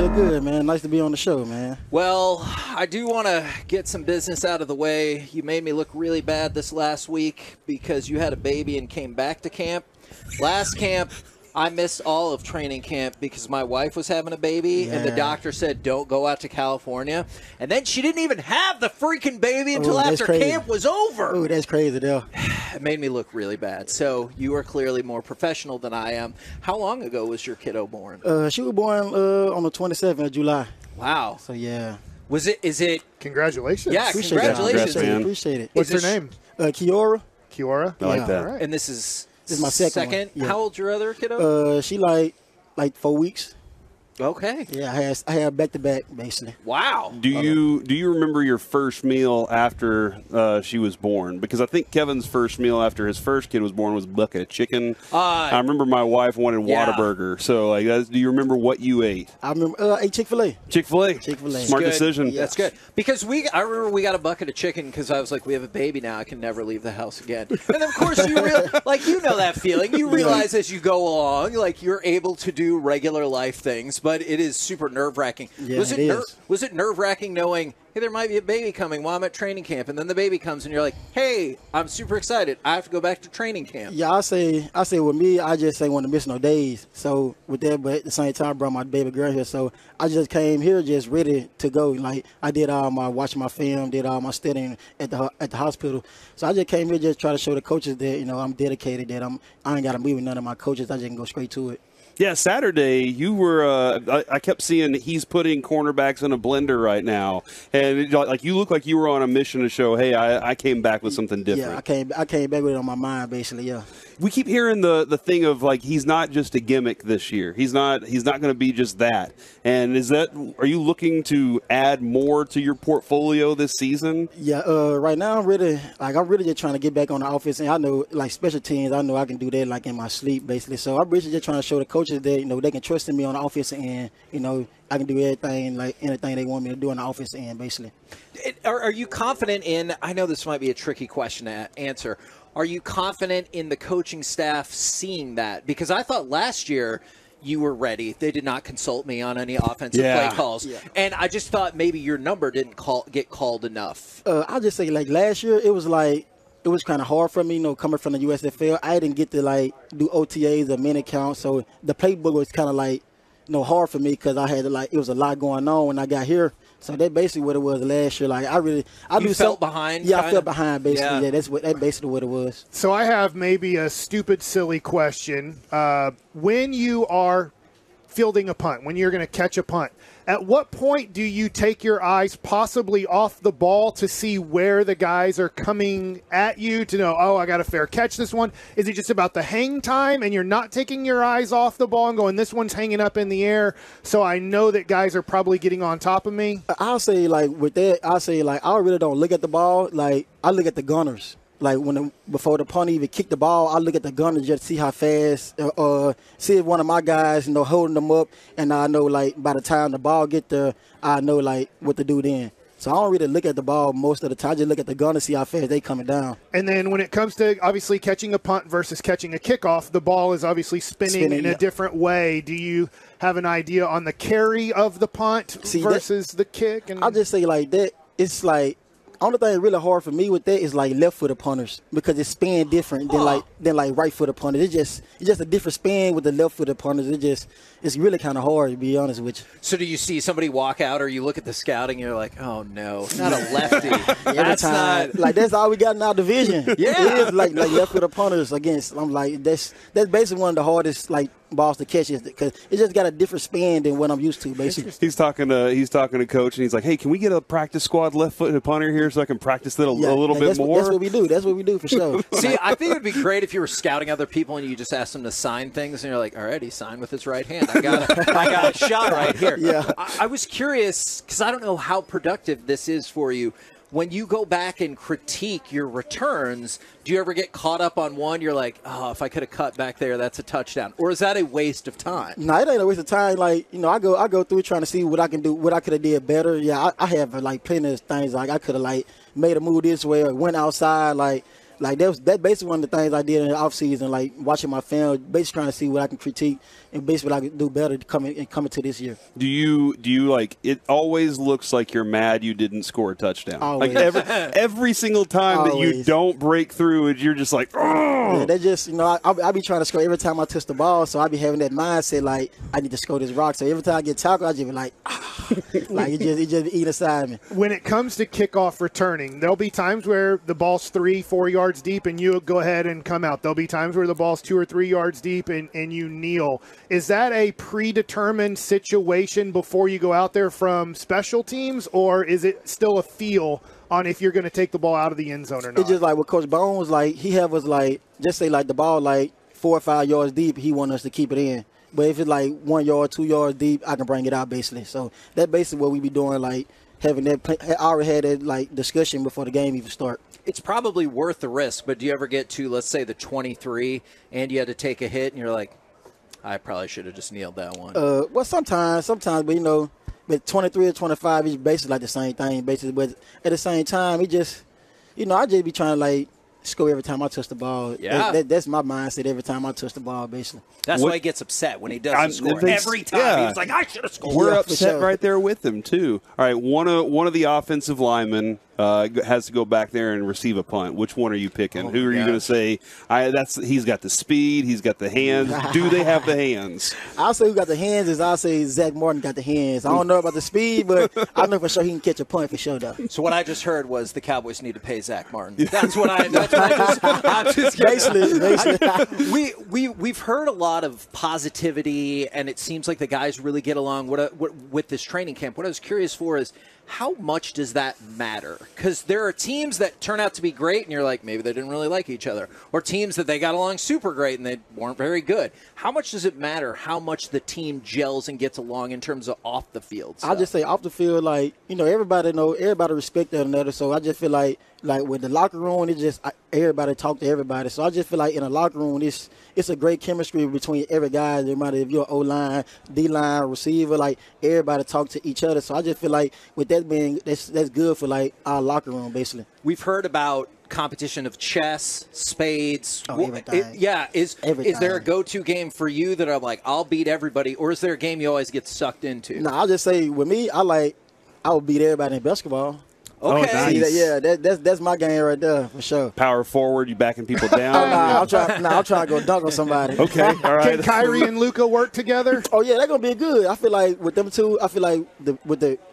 Real good, man. Nice to be on the show, man. Well, I do want to get some business out of the way. You made me look really bad this last week because you had a baby and came back to camp. Last camp, I missed all of training camp because my wife was having a baby, and the doctor said, don't go out to California. And then she didn't even have the freaking baby until after camp was over. Oh, that's crazy, though. It made me look really bad. So you are clearly more professional than I am. How long ago was your kiddo born? She was born on the 27th of July. Wow. So, yeah. Is it? Congratulations. Yeah, congratulations. Appreciate it. What's her name? Kiora. Kiora? I like that. Right. And this is my second one. Yeah. How old's your other kiddo? She like 4 weeks. Okay. Yeah, I had back-to-back, basically. Wow. Do you remember your first meal after she was born? Because I think Kevin's first meal after his first kid was born was a bucket of chicken. I remember my wife wanted Whataburger. So, do you remember what you ate? I remember I ate Chick-fil-A. Chick-fil-A. Smart decision. Yeah. That's good. Because I remember we got a bucket of chicken because I was like, we have a baby now. I can never leave the house again. And, of course, you know that feeling. You realize as you go along, like, you're able to do regular life things, but it is super nerve-wracking. Yeah, was it nerve-wracking knowing, hey, there might be a baby coming while I'm at training camp, and then the baby comes and you're like, hey, I'm super excited. I have to go back to training camp. Yeah, I say with me, I just ain't want to miss no days. So with that, but at the same time, I brought my baby girl here. So I just came here just ready to go. Like, I did all my watching my film, did all my studying at the hospital. So I just came here just try to show the coaches that, I'm dedicated, that I ain't got to be with none of my coaches. I just can go straight to it. Yeah, Saturday, you were I kept seeing he's putting cornerbacks in a blender right now. And you look like you were on a mission to show, hey, I came back with something different. Yeah, I came back with it on my mind, basically, yeah. We keep hearing the thing of, like, he's not just a gimmick this year. He's not going to be just that. And are you looking to add more to your portfolio this season? Yeah, right now I'm really just trying to get back on the offense. And I know, like, special teams, I know I can do that, like, in my sleep, basically. So I'm really just trying to show the coaches that, they can trust in me on the offensive end. I can do anything they want me to do on the offensive end, basically. Are you confident in, I know this might be a tricky question to answer, are you confident in the coaching staff seeing that? Because I thought last year you were ready. They did not consult me on any offensive play calls. Yeah. And I just thought maybe your number didn't get called enough. I'll just say, like, last year it was kind of hard for me, coming from the USFL. I didn't get to, like, do OTAs or minute count. So the playbook was kind of, like, hard for me because I had to, like, it was a lot going on when I got here. So that's basically what it was last year. Like, you felt behind? Yeah, I felt behind, basically. Yeah, that's basically what it was. So I have maybe a stupid, silly question. When you are fielding a punt, when you're going to catch a punt, at what point do you take your eyes possibly off the ball to see where the guys are coming at you to know, I got a fair catch this one? Is it just about the hang time and you're not taking your eyes off the ball and going, this one's hanging up in the air, so I know that guys are probably getting on top of me? I'll say, like, with that, I really don't look at the ball. Like, I look at the gunners. Like, before the punter even kicked the ball, I look at the gunner just to see how fast, see if one of my guys, holding them up, and I know, like, by the time the ball get there, I know, like, what to do then. So I don't really look at the ball most of the time. I just look at the gunner to see how fast they coming down. And then when it comes to, obviously, catching a punt versus catching a kickoff, the ball is obviously spinning in a different way. Do you have an idea on the carry of the punt versus the kick? I'll just say, like, that, it's like, only thing really hard for me with that is, like, left-footed punters because it's spin different than right-footed punters. It's just a different spin with the left-footed punters. It's really kind of hard, to be honest with you. So do you see somebody walk out, or you look at the scouting and you're like, oh no, not a lefty. That's all we got in our division. Yeah, it is like left-footed punters against. I'm like, that's basically one of the hardest, like, balls to catch because it just got a different spin than what I'm used to, basically. He's talking to coach, and he's like, hey, can we get a practice squad left-footed punter here so I can practice it a little bit more? That's what we do. That's what we do for sure. See, I think it would be great if you were scouting other people and you just asked them to sign things, and you're like, all right, he signed with his right hand. I got a shot right here. Yeah. I was curious because I don't know how productive this is for you. When you go back and critique your returns, do you ever get caught up on one? You're like, oh, if I could have cut back there, that's a touchdown. Or is that a waste of time? No, it ain't a waste of time. Like, I go through trying to see what I can do, what I could have did better. Yeah, I have, like, plenty of things. Like, I could have, like, made a move this way or went outside. Like, like that basically one of the things I did in the off season, like watching my film, basically trying to see what I can critique and basically what I can do better coming to this year. Do you like it? Always looks like you're mad you didn't score a touchdown. Always. Like every single time that you don't break through, you're just like, oh. Yeah, they just I be trying to score every time I touch the ball, so I be having that mindset like I need to score this rock. So every time I get tackled, I just be like, like it just eat inside me. When it comes to kickoff returning, there'll be times where the ball's 3-4 yards deep and you go ahead and come out. There'll be times where the ball's 2 or 3 yards deep and you kneel. Is that a predetermined situation before you go out there from special teams, or is it still a feel on if you're going to take the ball out of the end zone or not? It's just like with Coach Bones, like he have us like just say like the ball like 4 or 5 yards deep, he want us to keep it in. But if it's like 1 yard, 2 yards deep, I can bring it out basically. So that's basically what we be doing, like having that. I already had that like discussion before the game even start. It's probably worth the risk, but do you ever get to, let's say, the 23 and you had to take a hit and you're like, I probably should have just nailed that one? Well, sometimes, but with 23 or 25, it's basically like the same thing, basically. But at the same time, it just, I just be trying to like score every time I touch the ball. Yeah. That's my mindset every time I touch the ball, basically. That's why he gets upset when he doesn't score. Every time. Yeah. He's like, I should have scored. We're upset right there with him, too. All right, one of the offensive linemen has to go back there and receive a punt. Which one are you picking? Who are you going to say? He's got the speed. He's got the hands. Do they have the hands? I'll say who got the hands I'll say Zach Martin got the hands. I don't know about the speed, but I know for sure he can catch a punt for sure, though. So what I just heard was the Cowboys need to pay Zach Martin. That's what I'm just basically. We've heard a lot of positivity, and it seems like the guys really get along with this training camp. What I was curious for is, how much does that matter? Because there are teams that turn out to be great, and you're like, maybe they didn't really like each other. Or teams that they got along super great, and they weren't very good. How much does it matter how much the team gels and gets along in terms of off the field stuff? I'll just say off the field, like, everybody respect one another. So I just feel like with the locker room, it's just everybody talk to everybody. So I just feel like in a locker room, it's a great chemistry between every guy. No matter if you're O-line, D-line, receiver, like everybody talk to each other. So I just feel like with that being, that's good for like our locker room, basically. We've heard about competition of chess, spades. Everything. Is there a go-to game for you that I'm like, I'll beat everybody, or is there a game you always get sucked into? No, I'll just say with me, I would beat everybody in basketball. Okay. Oh, nice. That's my game right there for sure. Power forward, you backing people down? I'm trying to go dunk on somebody. Okay, all right. Can Kyrie and Luka work together? Oh yeah, they're gonna be good. I feel like with them two, I feel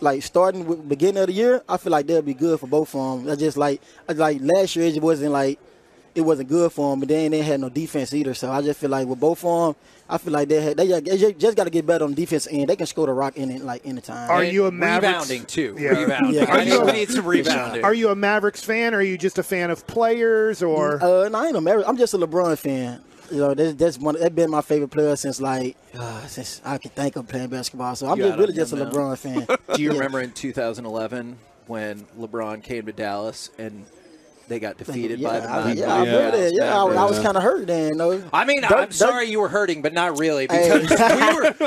like starting with beginning of the year, I feel like they'll be good for both of them. I just like last year it wasn't good for them, but then they had no defense either. So I just feel like with both of them, I feel like they just got to get better on the defense end. They can score the rock in it like anytime. Are you a Mavericks? Rebounding too? Yeah. Rebounding. Yeah. We need some rebounding. Are you a Mavericks fan, or are you just a fan of players? Or no, I ain't a Mavericks. I'm just a LeBron fan. That's been my favorite player since I can think of playing basketball. So I'm just a LeBron fan. Do you remember in 2011 when LeBron came to Dallas and they got defeated by the Mavericks? I remember that. Yeah, I was kind of hurt then. No, I mean, I'm sorry you were hurting, but not really, because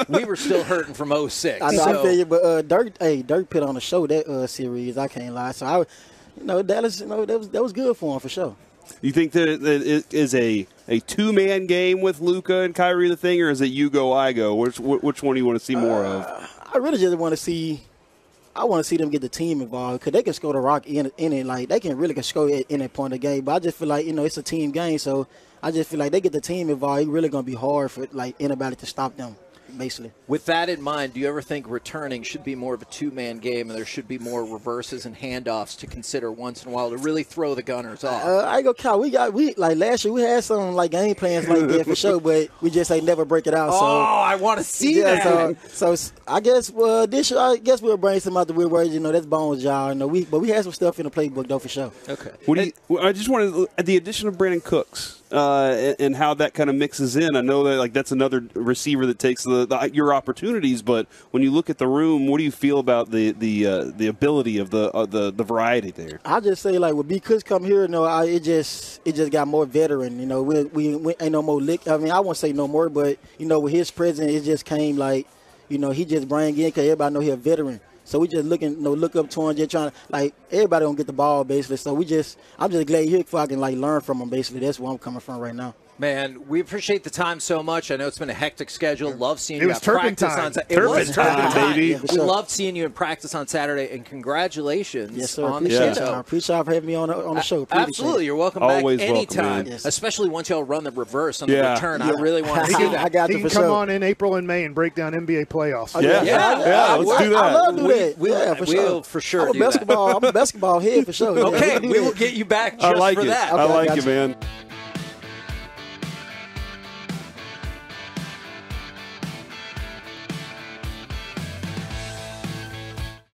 we were still hurting from 06. I know, I feel you, but Dirk put on a show that series. I can't lie. So Dallas, that was good for him for sure. You think that it is a two-man game with Luka and Kyrie the thing, or is it you go, I go? Which one do you want to see more of? I really just want to see. I want to see them get the team involved because they can score the rock in it. Like they can really score in that point of the game. But I just feel like it's a team game, so I just feel like they get the team involved. It's really gonna be hard for like anybody to stop them. Basically. With that in mind, do you ever think returning should be more of a two-man game and there should be more reverses and handoffs to consider once in a while to really throw the gunners off? I go, Kyle. We like last year we had some like game plans like that for sure, but we just never break it out. So I want to see that. So I guess this year we'll bring some out the weird words. That's Bones' job. But we had some stuff in the playbook though for sure. Okay. I just wanted the addition of Brandon Cooks. And how that kind of mixes in. I know that that's another receiver that takes your opportunities, but when you look at the room, what do you feel about the ability of the variety there? I just say when B Cooks come here, it just got more veteran. We ain't no more lick. I mean, I won't say no more, but with his presence, it just came he just bring in because everybody know he a veteran. So we just look up to him, just trying to, like, everybody don't get the ball, basically. So I'm just glad you're here so I can, like, learn from him, basically. That's where I'm coming from right now. Man, we appreciate the time so much. I know it's been a hectic schedule. Love seeing you at practice time. on Saturday. Turpin time, baby. Yeah, We loved seeing you in practice on Saturday, and congratulations Yes, sir. on the Appreciate show. it. I appreciate you for having me on the show. Appreciate Absolutely. it. You're welcome Always back welcome, anytime, man. Yes. especially once y'all run the reverse on the Yeah. return. I really want to see that. I got He you can for come sure. on in April and May and break down NBA playoffs. Yeah. Let's do that. I love to do that. We'll, for we'll sure. for sure I'm do that. I'm a basketball head for sure. Yeah, Okay, can do we will that. get you back I just like for it. that. I Okay, like gotcha. it, man.